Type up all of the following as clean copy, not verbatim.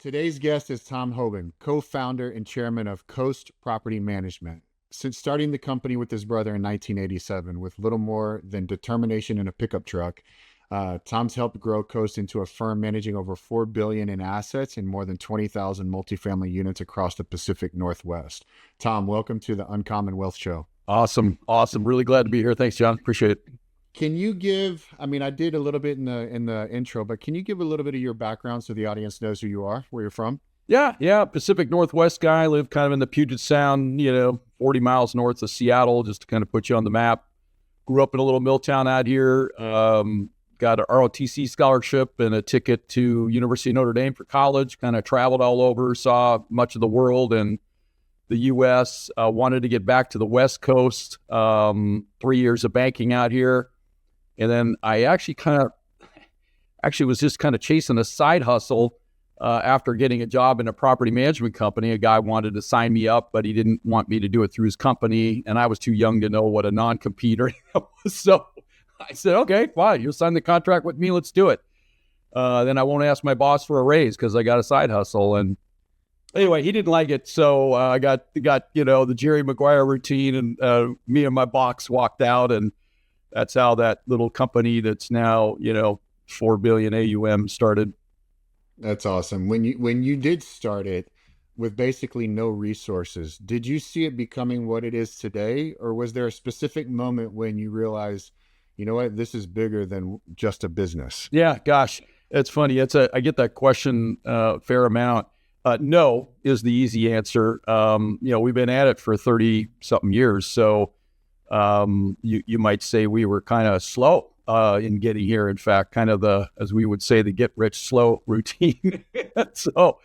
Today's guest is Tom Hoban, co-founder and chairman of Coast Property Management. Since starting the company with his brother in 1987 with little more than determination in a pickup truck, Tom's helped grow Coast into a firm managing over $4 billion in assets and more than 20,000 multifamily units across the Pacific Northwest. Tom, welcome to the Uncommon Wealth Show. Awesome. Really glad to be here. Thanks, John. Appreciate it. Can you give, I did a little bit in the intro, but can you give a little bit of your background so the audience knows who you are, where you're from? Yeah. Pacific Northwest guy. Live kind of in the Puget Sound, 40 miles north of Seattle, just to kind of put you on the map. Grew up in a little mill town out here. Got an ROTC scholarship and a ticket to University of Notre Dame for college. Kind of traveled all over, saw much of the world and the U.S. Wanted to get back to the West Coast. 3 years of banking out here. And then I actually was just kind of chasing a side hustle after getting a job in a property management company. A guy wanted to sign me up, but he didn't want me to do it through his company. And I was too young to know what a non-compete or was. So I said, okay, fine. You'll sign the contract with me. Let's do it. Then I won't ask my boss for a raise because I got a side hustle. And anyway, he didn't like it. So I got the Jerry Maguire routine, and me and my box walked out, and that's how that little company that's now, $4 billion AUM started. That's awesome. When you did start it with basically no resources, did you see it becoming what it is today? Or was there a specific moment when you realized, you know what, this is bigger than just a business? Yeah, gosh, it's funny. I get that question a fair amount. No is the easy answer. We've been at it for 30 something years. So you might say we were kind of slow in getting here. In fact, kind of as we would say, the get rich slow routine. So,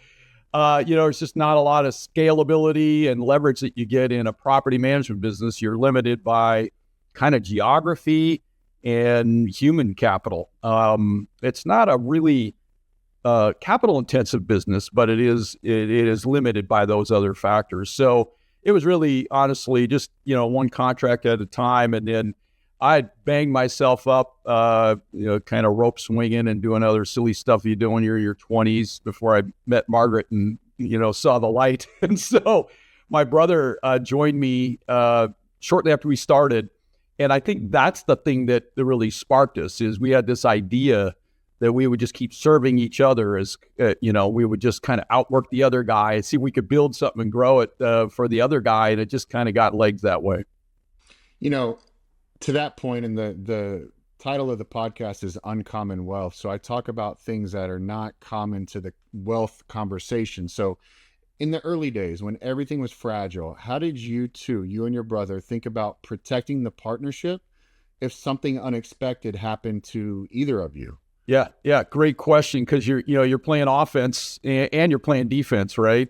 it's just not a lot of scalability and leverage that you get in a property management business. You're limited by kind of geography and human capital. It's not a really capital intensive business, but it is limited by those other factors. So it was really, honestly, just, one contract at a time. And then I'd bang myself up, kind of rope swinging and doing other silly stuff you do when you're in your 20s before I met Margaret and, saw the light. And so my brother joined me shortly after we started. And I think that's the thing that really sparked us, is we had this idea that we would just keep serving each other as, we would just kind of outwork the other guy and see if we could build something and grow it for the other guy. And it just kind of got legs that way. To that point, and the title of the podcast is Uncommon Wealth. So I talk about things that are not common to the wealth conversation. So in the early days when everything was fragile, how did you and your brother, think about protecting the partnership if something unexpected happened to either of you? Yeah. Great question. Because you're playing offense and you're playing defense, right?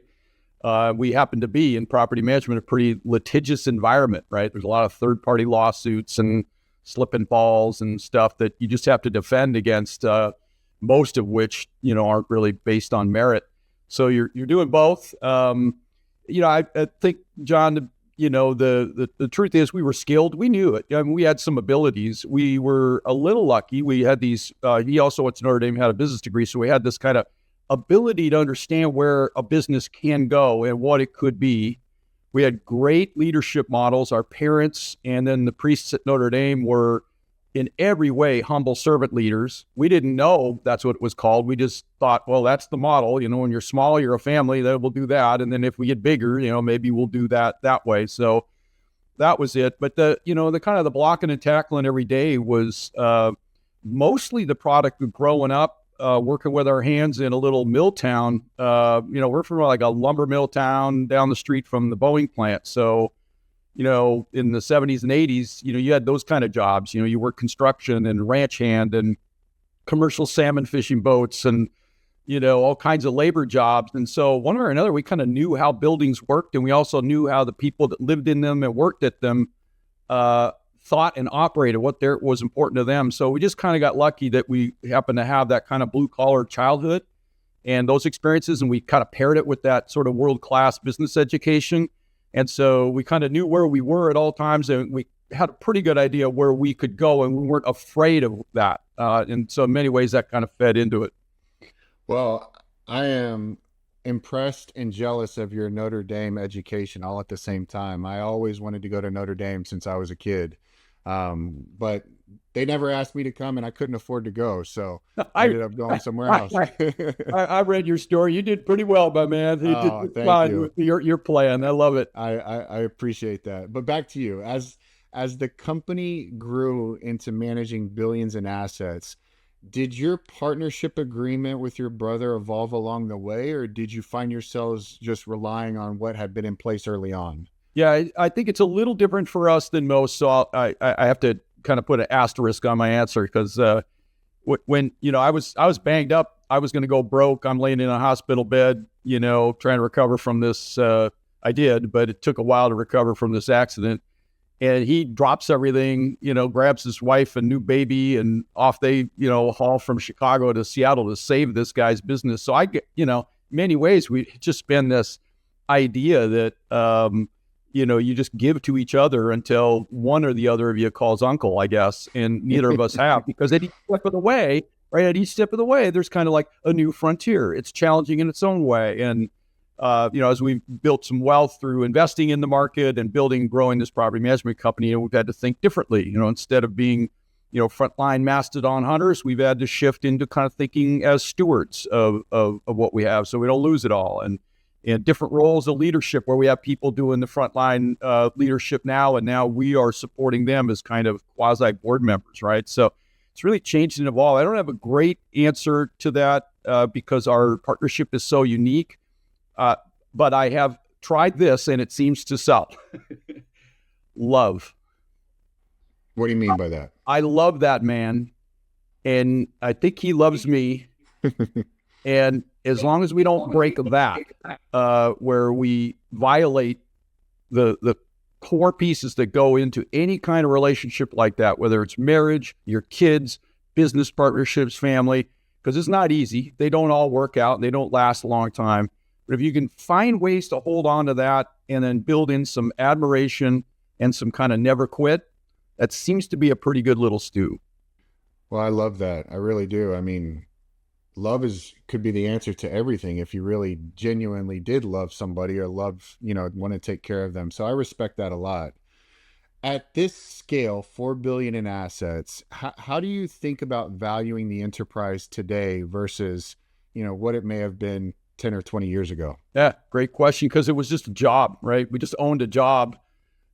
We happen to be in property management, a pretty litigious environment, right? There's a lot of third-party lawsuits and slip and falls and stuff that you just have to defend against, most of which, aren't really based on merit. So you're doing both. I think, John, the truth is we were skilled. We knew it. I mean, we had some abilities. We were a little lucky. We had these, he also went to Notre Dame, had a business degree. So we had this kind of ability to understand where a business can go and what it could be. We had great leadership models. Our parents and then the priests at Notre Dame were in every way humble servant leaders. We didn't know that's what it was called. We just thought, well, that's the model. When you're small, you're a family, then we'll do that. And then if we get bigger, maybe we'll do that way. So that was it. But the kind of the blocking and tackling every day was mostly the product of growing up, working with our hands in a little mill town. We're from like a lumber mill town down the street from the Boeing plant. So, in the 70s and 80s, you had those kind of jobs. You worked construction and ranch hand and commercial salmon fishing boats and, all kinds of labor jobs. And so one way or another, we kind of knew how buildings worked. And we also knew how the people that lived in them and worked at them thought and operated, what was important to them. So we just kind of got lucky that we happened to have that kind of blue collar childhood and those experiences. And we kind of paired it with that sort of world-class business education. And so we kind of knew where we were at all times, and we had a pretty good idea where we could go, and we weren't afraid of that. And so in many ways that kind of fed into it. Well, I am impressed and jealous of your Notre Dame education all at the same time. I always wanted to go to Notre Dame since I was a kid. But they never asked me to come and I couldn't afford to go. So I I, ended up going somewhere I, else. I read your story. You did pretty well, my man. You did Oh, thank fine you. with your plan. I love it. I appreciate that. But back to you. As the company grew into managing billions in assets, did your partnership agreement with your brother evolve along the way, or did you find yourselves just relying on what had been in place early on? Yeah, I think it's a little different for us than most. So I have to kind of put an asterisk on my answer because when I was banged up, I was going to go broke. I'm laying in a hospital bed, trying to recover from this. I did, but it took a while to recover from this accident. And he drops everything, grabs his wife and new baby, and off they, haul from Chicago to Seattle to save this guy's business. So I get, many ways we just been this idea that, you just give to each other until one or the other of you calls uncle, I guess, and neither of us have, because at each step of the way, right, there's kind of like a new frontier. It's challenging in its own way. And as we've built some wealth through investing in the market and growing this property management company, we've had to think differently. Instead of being, frontline mastodon hunters, we've had to shift into kind of thinking as stewards of what we have, so we don't lose it all. And different roles of leadership, where we have people doing the frontline leadership now, and now we are supporting them as kind of quasi board members, right? So it's really changed and evolved. I don't have a great answer to that because our partnership is so unique. But I have tried this and it seems to sell. Love. What do you mean by that? I love that man. And I think he loves me. And as long as we don't break that, where we violate the core pieces that go into any kind of relationship like that, whether it's marriage, your kids, business partnerships, family, because it's not easy. They don't all work out and they don't last a long time. But if you can find ways to hold on to that and then build in some admiration and some kind of never quit, that seems to be a pretty good little stew. Well, I love that. I really do. I mean, love could be the answer to everything if you really genuinely did love somebody or want to take care of them. So I respect that a lot. At this scale, 4 billion in assets, how do you think about valuing the enterprise today versus, what it may have been 10 or 20 years ago? Yeah, great question, because it was just a job, right? We just owned a job.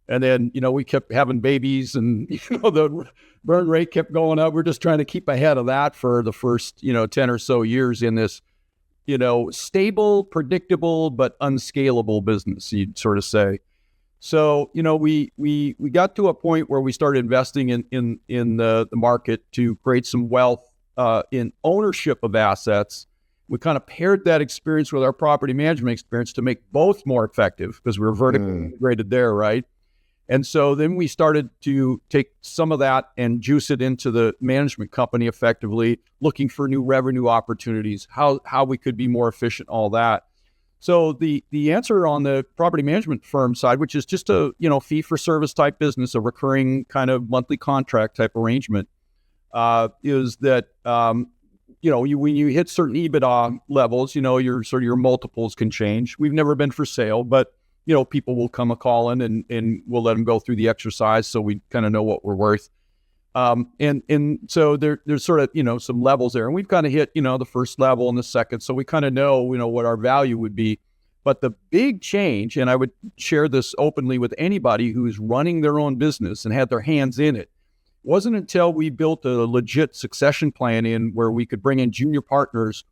And then, we kept having babies and, the burn rate kept going up. We're just trying to keep ahead of that for the first, 10 or so years in this, stable, predictable, but unscalable business, you'd sort of say. So, we got to a point where we started investing in the market to create some wealth in ownership of assets. We kind of paired that experience with our property management experience to make both more effective because we were vertically integrated there, right? And so then we started to take some of that and juice it into the management company effectively, looking for new revenue opportunities, how we could be more efficient, all that. So the answer on the property management firm side, which is just a fee for service type business, a recurring kind of monthly contract type arrangement, is that when you hit certain EBITDA levels, your multiples can change. We've never been for sale, but people will come a calling and we'll let them go through the exercise so we kind of know what we're worth. And so there's sort of, some levels there, and we've kind of hit, the first level and the second. So we kind of know, what our value would be. But the big change, and I would share this openly with anybody who's running their own business and had their hands in it, wasn't until we built a legit succession plan in where we could bring in junior partners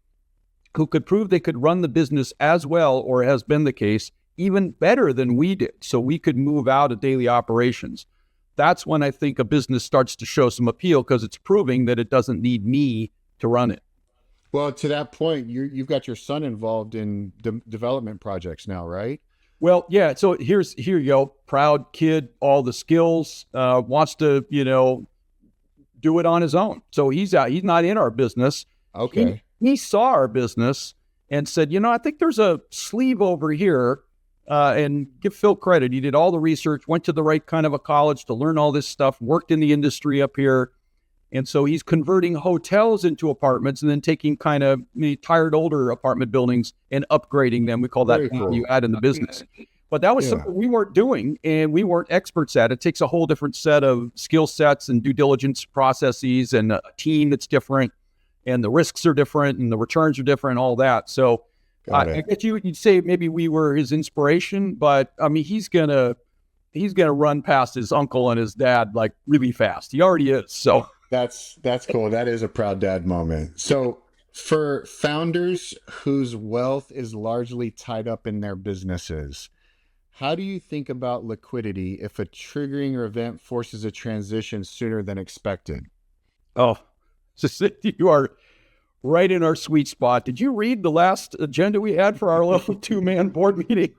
who could prove they could run the business as well, or has been the case, even better than we did. So we could move out of daily operations. That's when I think a business starts to show some appeal, because it's proving that it doesn't need me to run it. Well, to that point, you've got your son involved in development projects now, right? Well, yeah. So here you go. Proud kid, all the skills, wants to, do it on his own. So he's out. He's not in our business. Okay. He saw our business and said, I think there's a sleeve over here. And give Phil credit. He did all the research, went to the right kind of a college to learn all this stuff, worked in the industry up here. And so he's converting hotels into apartments and then taking kind of tired older apartment buildings and upgrading them. We call that Very cool. value add in the business. But that was something we weren't doing and we weren't experts at. It takes a whole different set of skill sets and due diligence processes and a team that's different, and the risks are different and the returns are different, all that. So I guess you'd say maybe we were his inspiration, but I mean, he's gonna run past his uncle and his dad like really fast. He already is. So that's cool. That is a proud dad moment. So for founders whose wealth is largely tied up in their businesses, how do you think about liquidity if a triggering event forces a transition sooner than expected? Oh, so you are right in our sweet spot. Did you read the last agenda we had for our little 2-man board meeting?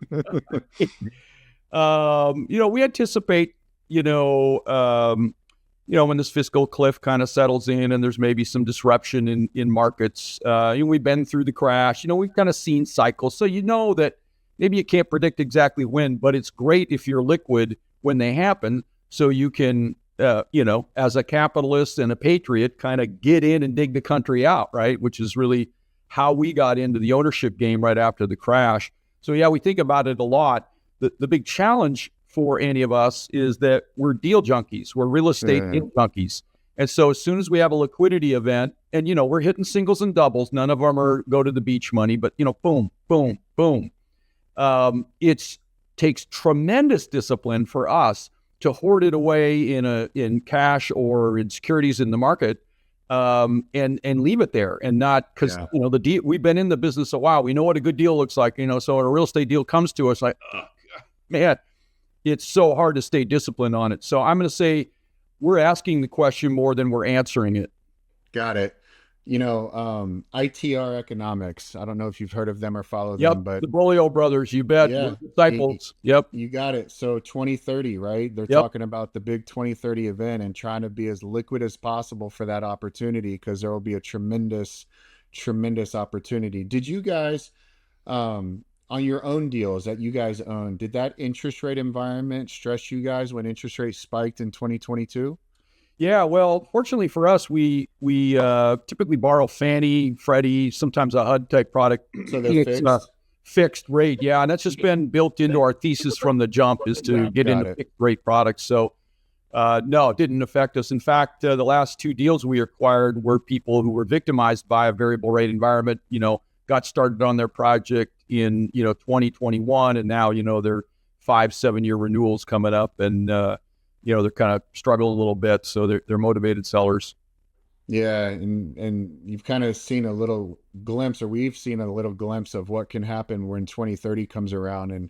We anticipate, when this fiscal cliff kind of settles in and there's maybe some disruption in markets, we've been through the crash, we've kind of seen cycles. So that maybe you can't predict exactly when, but it's great if you're liquid when they happen. So you can, as a capitalist and a patriot, kind of get in and dig the country out, right? Which is really how we got into the ownership game right after the crash. So yeah, we think about it a lot. The big challenge for any of us is that we're deal junkies. We're real estate deal junkies. And so as soon as we have a liquidity event and, we're hitting singles and doubles, none of them are go to the beach money, but, boom, boom, boom. It takes tremendous discipline for us to hoard it away in cash or in securities in the market, and leave it there and not because, the deal, we've been in the business a while. We know what a good deal looks like, so when a real estate deal comes to us, like, oh, man, it's so hard to stay disciplined on it. So I'm going to say we're asking the question more than we're answering it. Got it. ITR Economics. I don't know if you've heard of them or follow them, but the Brolio brothers, you bet. Yeah, disciples. You got it. So 2030, right? They're talking about the big 2030 event and trying to be as liquid as possible for that opportunity because there will be a tremendous opportunity. Did you guys, on your own deals that you guys own, did that interest rate environment stress you guys when interest rates spiked in 2022? Yeah, well, fortunately for us, we typically borrow Fannie, Freddie, sometimes a HUD type product. So they're fixed? Fixed rate, yeah, and that's just been built into our thesis from the jump is to get into fixed rate products. So no, it didn't affect us. In fact, the last 2 deals we acquired were people who were victimized by a variable rate environment, got started on their project in 2021, and now they're 5-7 year renewals coming up, and they're kind of struggling a little bit, so they're motivated sellers. Yeah, and you've kind of seen a little glimpse, or we've seen a little glimpse of what can happen when 2030 comes around, and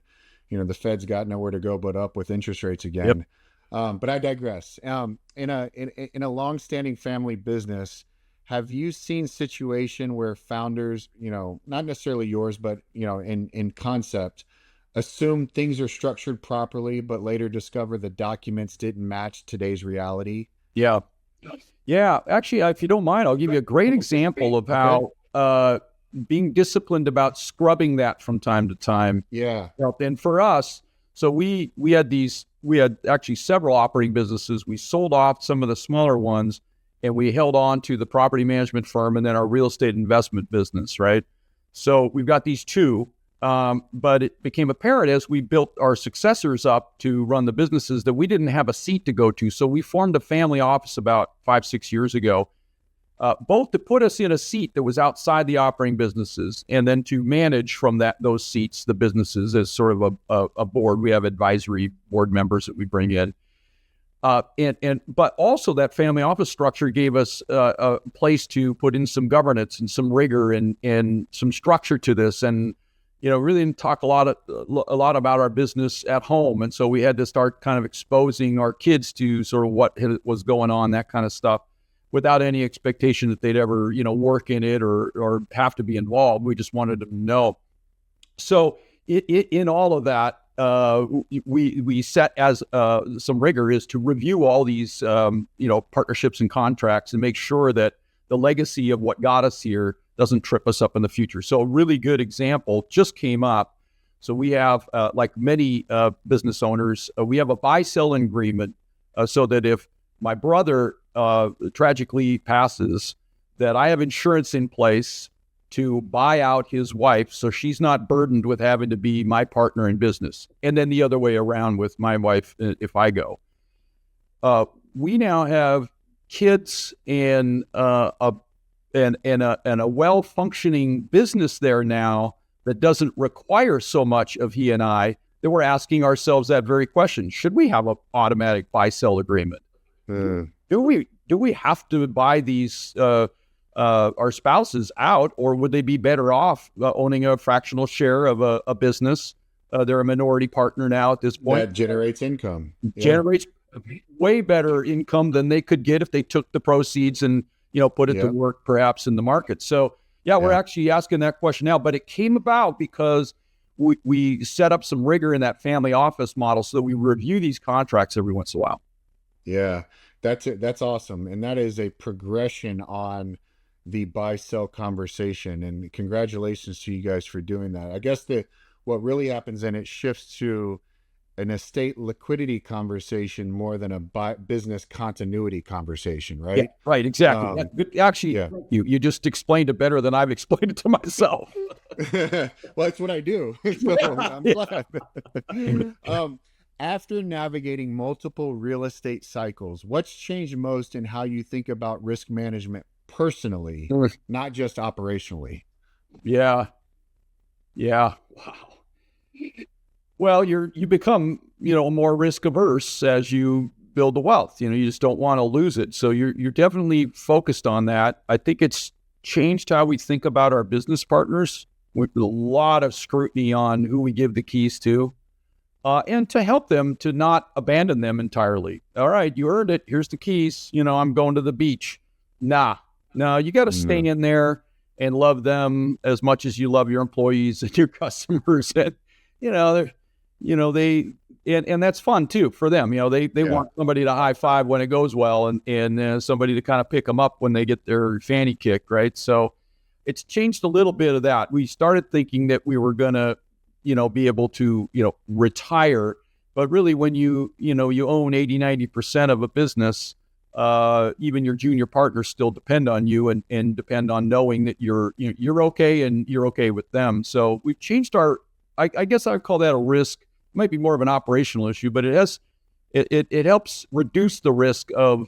the Fed's got nowhere to go but up with interest rates again. Yep. But I digress. In a long-standing family business, have you seen situation where founders, not necessarily yours, but in concept, assume things are structured properly, but later discover the documents didn't match today's reality? Yeah. Actually, if you don't mind, I'll give you a great example of how being disciplined about scrubbing that from time to time. Yeah. And for us, so we had actually several operating businesses. We sold off some of the smaller ones, and we held on to the property management firm and then our real estate investment business, right? So we've got these 2. But it became apparent as we built our successors up to run the businesses that we didn't have a seat to go to. So we formed a family office about 5-6 years ago, both to put us in a seat that was outside the operating businesses and then to manage from those seats, the businesses as sort of a board. We have advisory board members that we bring in. But also that family office structure gave us a place to put in some governance and some rigor and some structure to this. And really didn't talk a lot about our business at home. And so we had to start kind of exposing our kids to sort of what was going on, that kind of stuff, without any expectation that they'd ever, work in it or have to be involved. We just wanted them to know. So in all of that, we set as some rigor is to review all these, partnerships and contracts and make sure that the legacy of what got us here doesn't trip us up in the future. So a really good example just came up. So we have, like many business owners, we have a buy-sell agreement so that if my brother tragically passes, that I have insurance in place to buy out his wife so she's not burdened with having to be my partner in business. And then the other way around with my wife if I go. We now have kids and a well-functioning business there now that doesn't require so much of he and I, that we're asking ourselves that very question. Should we have an automatic buy-sell agreement? Do we have to buy these our spouses out, or would they be better off owning a fractional share of a business? They're a minority partner now at this point. That generates income. Generates way better income than they could get if they took the proceeds and put it to work perhaps in the market. So we're actually asking that question now, but it came about because we set up some rigor in that family office model so that we review these contracts every once in a while. Yeah, that's it. That's awesome. And that is a progression on the buy-sell conversation. And congratulations to you guys for doing that. I guess what really happens then, it shifts to an estate liquidity conversation more than a business continuity conversation, right? Yeah, right, exactly. Actually, you just explained it better than I've explained it to myself. Well, that's what I do. So I'm glad. After navigating multiple real estate cycles, what's changed most in how you think about risk management personally, not just operationally? Yeah. Wow. Well, you become, more risk averse as you build the wealth. You just don't want to lose it. So you're definitely focused on that. I think it's changed how we think about our business partners with a lot of scrutiny on who we give the keys to, and to help them to not abandon them entirely. All right, you earned it. Here's the keys. I'm going to the beach. No, you got to stay in there and love them as much as you love your employees and your customers. And, and that's fun too for them. They want somebody to high five when it goes well, and somebody to kind of pick them up when they get their fanny kicked, right? So it's changed a little bit of that. We started thinking that we were going to, be able to, retire, but really when you own 80-90% of a business, even your junior partners still depend on you and depend on knowing that you're okay and you're okay with them. So we've changed I guess I would call that a risk. It might be more of an operational issue, but it helps reduce the risk of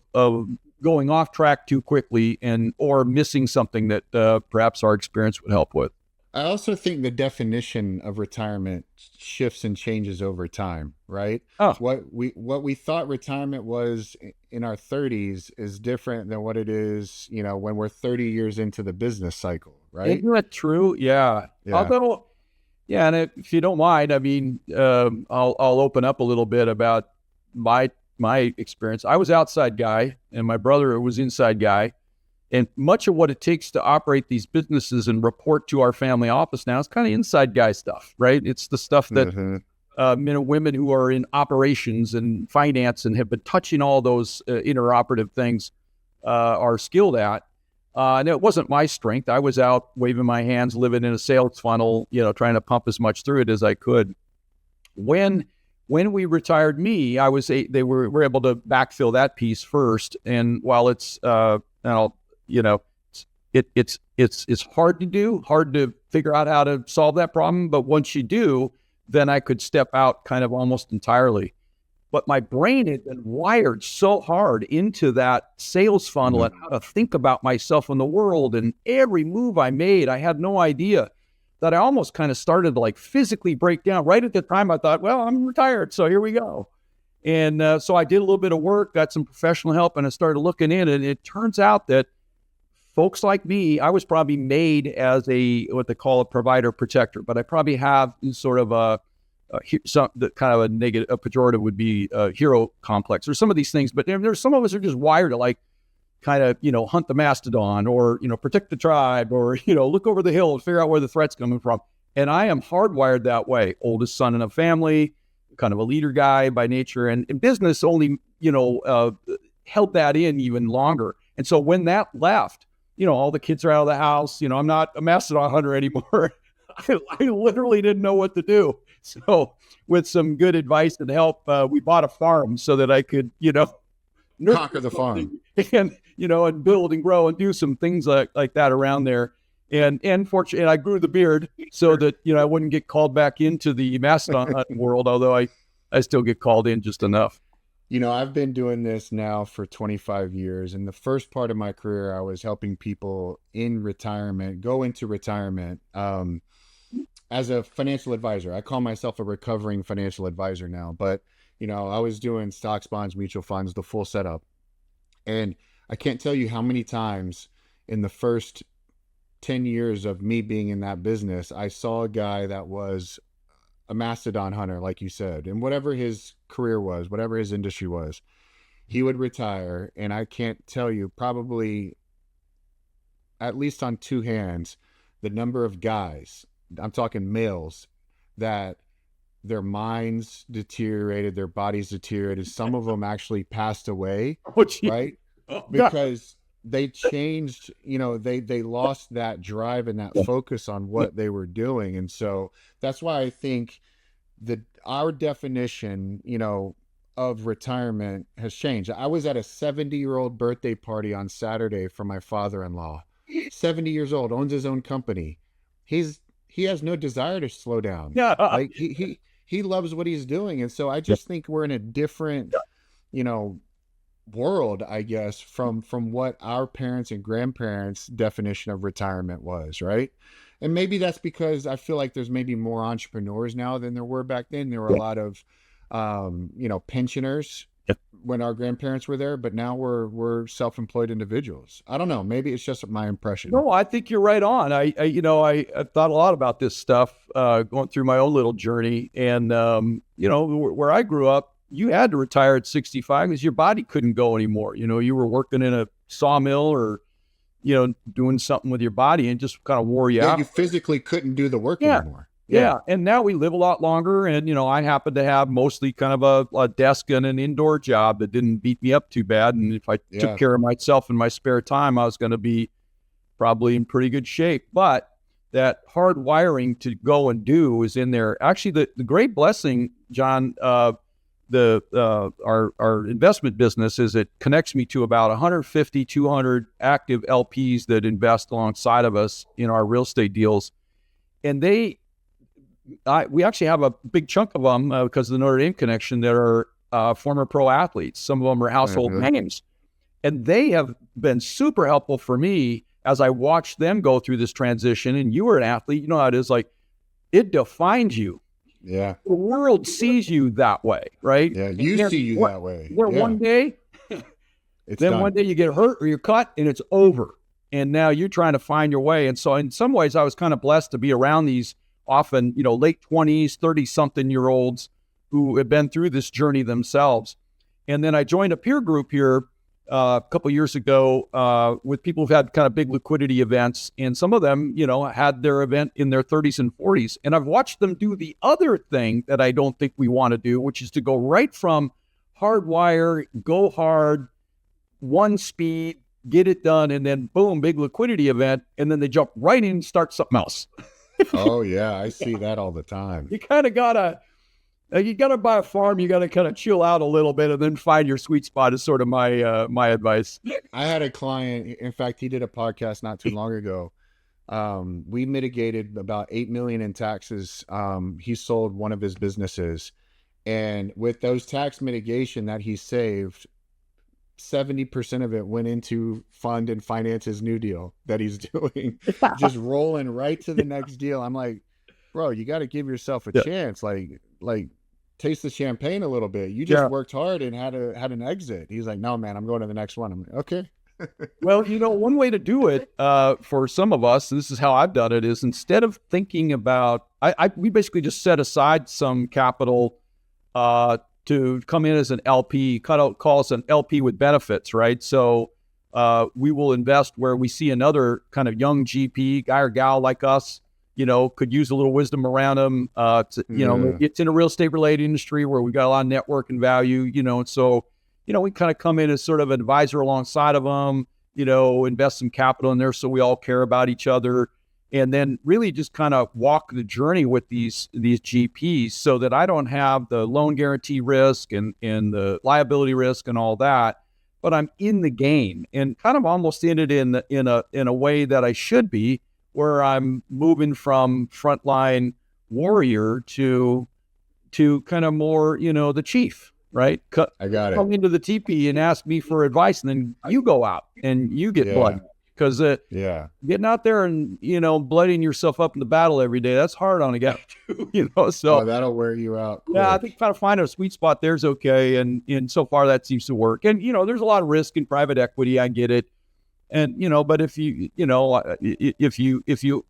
going off track too quickly or missing something that perhaps our experience would help with. I also think the definition of retirement shifts and changes over time, right? What we thought retirement was in our 30s is different than what it is, when we're 30 years into the business cycle, right? Isn't that true? Yeah. Although, and if you don't mind, I mean, I'll open up a little bit about my experience. I was outside guy, and my brother was inside guy. And much of what it takes to operate these businesses and report to our family office now is kind of inside guy stuff, right? It's the stuff that men and women who are in operations and finance and have been touching all those interoperative things are skilled at. And it wasn't my strength. I was out waving my hands, living in a sales funnel, trying to pump as much through it as I could. When we retired me, they were able to backfill that piece first. And while it's it's hard to do, hard to figure out how to solve that problem. But once you do, then I could step out kind of almost entirely. But my brain had been wired so hard into that sales funnel and how to think about myself in the world. And every move I made, I had no idea, that I almost kind of started to physically break down. Right at the time, I thought, well, I'm retired, so here we go. And so I did a little bit of work, got some professional help, and I started looking in. And it turns out that folks like me, I was probably made as what they call a provider protector, but I probably have sort of a pejorative would be a hero complex or some of these things. But there's some of us are just wired to hunt the mastodon or, protect the tribe or, look over the hill and figure out where the threat's coming from. And I am hardwired that way. Oldest son in a family, kind of a leader guy by nature, and business only, held that in even longer. And so when that left, all the kids are out of the house, I'm not a mastodon hunter anymore. I literally didn't know what to do. So with some good advice and help, we bought a farm so that I could, Conquer the farm. and and build and grow and do some things like that around there. And fortunately, I grew the beard so that I wouldn't get called back into the mastodon hunting world, although I still get called in just enough. I've been doing this now for 25 years. In the first part of my career, I was helping people in retirement go into retirement as a financial advisor. I call myself a recovering financial advisor now, but I was doing stocks, bonds, mutual funds, the full setup. And I can't tell you how many times in the first 10 years of me being in that business, I saw a guy that was a mastodon hunter, like you said, and whatever his career was, whatever his industry was, he would retire. And I can't tell you, probably at least on two hands, the number of guys, I'm talking males, that their minds deteriorated, their bodies deteriorated. Some of them actually passed away, right? Because they changed, they lost that drive and that focus on what they were doing. And so that's why I think that our definition, of retirement has changed. I was at a 70-year-old birthday party on Saturday for my father-in-law. 70 years old, owns his own company. He has no desire to slow down. Yeah. Like he loves what he's doing. And so I just think we're in a different, world, I guess, from what our parents and grandparents' definition of retirement was, right? And maybe that's because I feel like there's maybe more entrepreneurs now than there were back then. There were a lot of pensioners when our grandparents were there, but now we're self-employed individuals. I don't know, maybe it's just my impression. No, I think you're right on. I thought a lot about this stuff going through my own little journey, and where I grew up, you had to retire at 65 because your body couldn't go anymore. You were working in a sawmill or, doing something with your body and just kind of wore you out. You physically couldn't do the work anymore. Yeah. And now we live a lot longer. And, I happen to have mostly kind of a desk and an indoor job that didn't beat me up too bad. And if I took care of myself in my spare time, I was going to be probably in pretty good shape. But that hard wiring to go and do is in there. Actually, the great blessing, John, our investment business is it connects me to about 150, 200 active LPs that invest alongside of us in our real estate deals. And we actually have a big chunk of them because of the Notre Dame connection that are former pro athletes. Some of them are household names. And they have been super helpful for me as I watched them go through this transition. And you were an athlete, you know how it is, like it defines you. Yeah. The world sees you that way, right? Yeah, you see you that way. One day, it's then done. one day you get hurt or you're cut and it's over. And now you're trying to find your way. And so in some ways, I was kind of blessed to be around these often, late 20s, 30-something-year-olds who have been through this journey themselves. And then I joined a peer group here a couple of years ago with people who've had kind of big liquidity events. And some of them, had their event in their 30s and 40s. And I've watched them do the other thing that I don't think we want to do, which is to go right from hardwire, go hard, one speed, get it done, and then boom, big liquidity event. And then they jump right in and start something else. Oh, yeah, I see that all the time. You kind of gotta buy a farm. You gotta kind of chill out a little bit and then find your sweet spot is sort of my advice. I had a client, in fact, he did a podcast not too long ago. We mitigated about $8 million in taxes. He sold one of his businesses, and with those tax mitigation that he saved, 70% of it went into fund and finance his new deal that he's doing, just rolling right to the next deal. I'm like, bro, you got to give yourself a chance. Like taste the champagne a little bit. You just worked hard and had an exit. He's like, no, man, I'm going to the next one. I'm like, okay. Well, one way to do it for some of us, and this is how I've done it, is instead of thinking about, we basically just set aside some capital to come in as an LP, call us an LP with benefits, right? So we will invest where we see another kind of young GP, guy or gal like us, could use a little wisdom around them. It's in a real estate related industry where we got a lot of network and value, and so, we kind of come in as sort of an advisor alongside of them, invest some capital in there so we all care about each other. And then really just kind of walk the journey with these GPs so that I don't have the loan guarantee risk and the liability risk and all that. but I'm in the game and kind of almost in it in a way that I should be, where I'm moving from frontline warrior to kind of more, the chief, right? I got it. Come into the teepee and ask me for advice, and then you go out and you get blood. Because getting out there and, blooding yourself up in the battle every day, that's hard on a guy too, So that'll wear you out quick. Yeah, I think kind of finding a sweet spot there is okay. And so far that seems to work. And, there's a lot of risk in private equity. I get it. And, but if you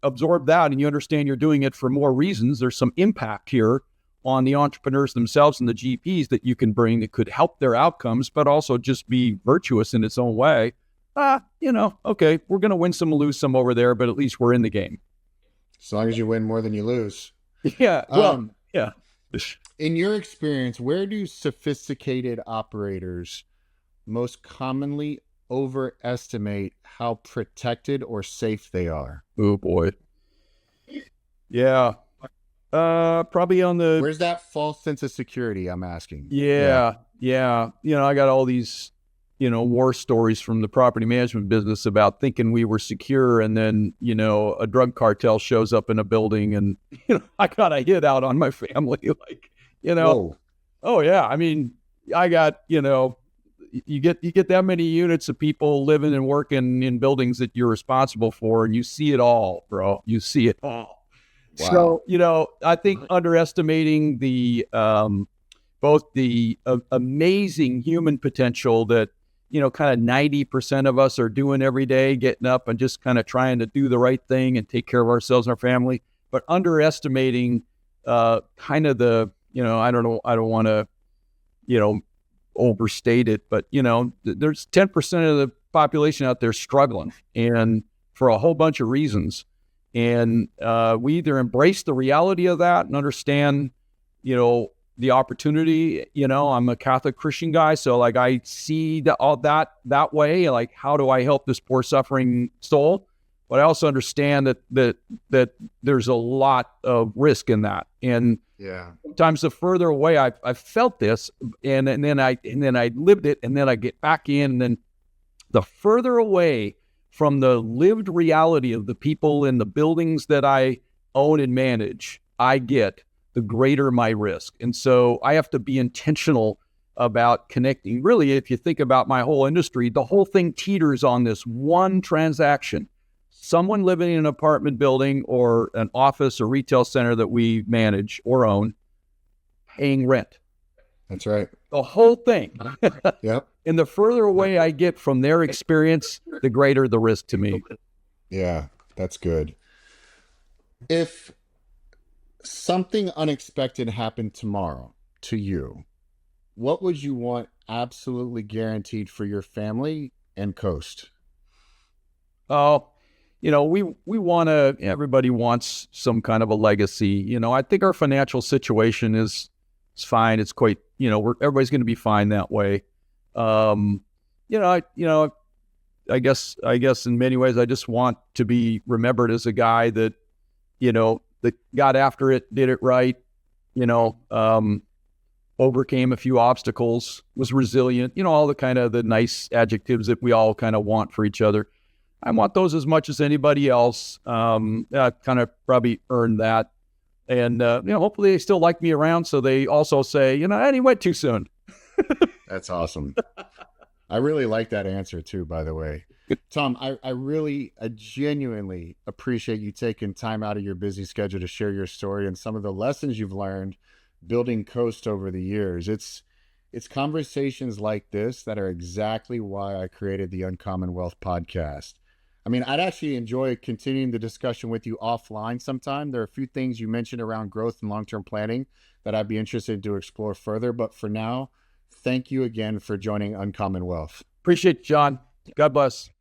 absorb that and you understand you're doing it for more reasons, there's some impact here on the entrepreneurs themselves and the GPs that you can bring that could help their outcomes, but also just be virtuous in its own way. Okay, we're going to win some, lose some over there, but at least we're in the game. As long as you win more than you lose. Yeah. Well, yeah. In your experience, where do sophisticated operators most commonly overestimate how protected or safe they are? Oh boy. Yeah. Probably on the... Where's that false sense of security, I'm asking? Yeah. I got all these, war stories from the property management business about thinking we were secure, and then, a drug cartel shows up in a building and, I got a hit out on my family. Whoa. Oh yeah. I mean, I got, you get that many units of people living and working in buildings that you're responsible for, and you see it all, bro. You see it all. Wow. So, I think underestimating the both the amazing human potential that, kind of 90% of us are doing every day, getting up and just kind of trying to do the right thing and take care of ourselves and our family, but underestimating kind of the, I don't want to, overstate it, but, there's 10% of the population out there struggling, and for a whole bunch of reasons. And we either embrace the reality of that and understand, the opportunity. I'm a Catholic Christian guy, so I see all that way. Like, how do I help this poor suffering soul? But I also understand that there's a lot of risk in that. And sometimes the further away I've felt this, and then I lived it, and then I get back in, and then the further away from the lived reality of the people in the buildings that I own and manage I get, the greater my risk. And so I have to be intentional about connecting. Really, if you think about my whole industry, the whole thing teeters on this one transaction. Someone living in an apartment building or an office or retail center that we manage or own, paying rent. That's right. The whole thing. Yep. And the further away I get from their experience, the greater the risk to me. Yeah, that's good. If something unexpected happened tomorrow to you, what would you want absolutely guaranteed for your family and Coast? Oh, we want to, everybody wants some kind of a legacy. I think our financial situation is fine. It's quite, everybody's going to be fine that way. I guess in many ways, I just want to be remembered as a guy that, that got after it, did it right, overcame a few obstacles, was resilient, all the kind of the nice adjectives that we all kind of want for each other. I want those as much as anybody else. I kind of probably earned that. And, hopefully they still like me around. So they also say, and he went too soon. That's awesome. I really like that answer too, by the way. Tom, I genuinely appreciate you taking time out of your busy schedule to share your story and some of the lessons you've learned building Coast over the years. It's conversations like this that are exactly why I created the Uncommon Wealth podcast. I mean, I'd actually enjoy continuing the discussion with you offline sometime. There are a few things you mentioned around growth and long-term planning that I'd be interested to explore further. But for now, thank you again for joining Uncommon Wealth. Appreciate it, John. God bless.